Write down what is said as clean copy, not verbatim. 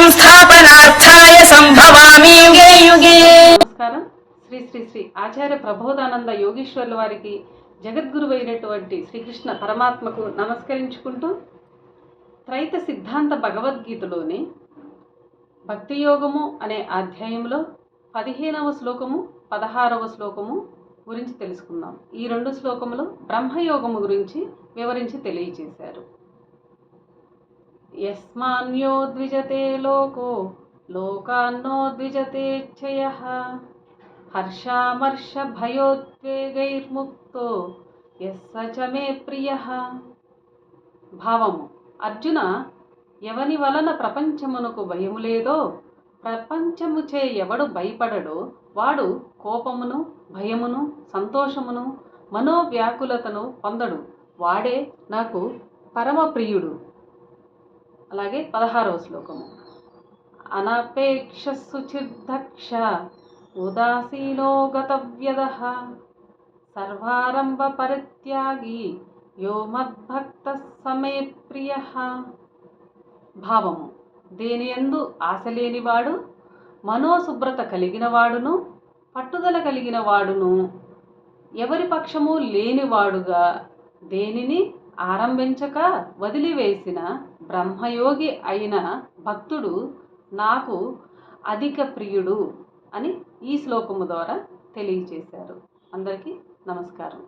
సంస్థాపనార్థాయ సంభవామి యుగే యుగే. నమస్కారం. శ్రీ శ్రీ శ్రీ ఆచార్య ప్రబోధానంద యోగీశ్వర్ల వారికి, జగద్గురువైనటువంటి శ్రీకృష్ణ పరమాత్మకు నమస్కరించుకుంటూ, త్రైత సిద్ధాంత భగవద్గీతలోని భక్తి యోగము అనే అధ్యాయంలో 15వ శ్లోకము 16వ శ్లోకము గురించి తెలుసుకుందాం. ఈ రెండు శ్లోకములు బ్రహ్మయోగము గురించి వివరించి తెలియచేశారు. యస్మాన్యో ద్విజతే లోకో లోకాన్నో ద్విజతే క్షయః హర్షామర్ష భయోద్వేగైర్ముక్తో యస్స చ మే ప్రియః. భావము: అర్జున, ఎవని వలన ప్రపంచమునకు భయము లేదో, ప్రపంచముచే ఎవడు భయపడడో వాడు కోపమును, భయమును, సంతోషమును, మనోవ్యాకులతను పొందడు. వాడే నాకు పరమ ప్రియుడు. అలాగే 16వ శ్లోకము: అనపేక్ష శుచిర్దక్ష ఉదాసీనో గతవ్యదః సర్వారంభ పరిత్యాగి యో మద్భక్తః స మే ప్రియః. భావము: దేనియందు ఆశ లేనివాడు, మనోశుభ్రత కలిగిన వాడును, పట్టుదల కలిగిన వాడును, ఎవరి పక్షము లేనివాడుగా దేనిని ఆరంభించక వదిలివేసిన బ్రహ్మయోగి అయిన భక్తుడు నాకు అధిక ప్రియుడు అని ఈ శ్లోకము ద్వారా తెలియచేశారు. అందరికీ నమస్కారం.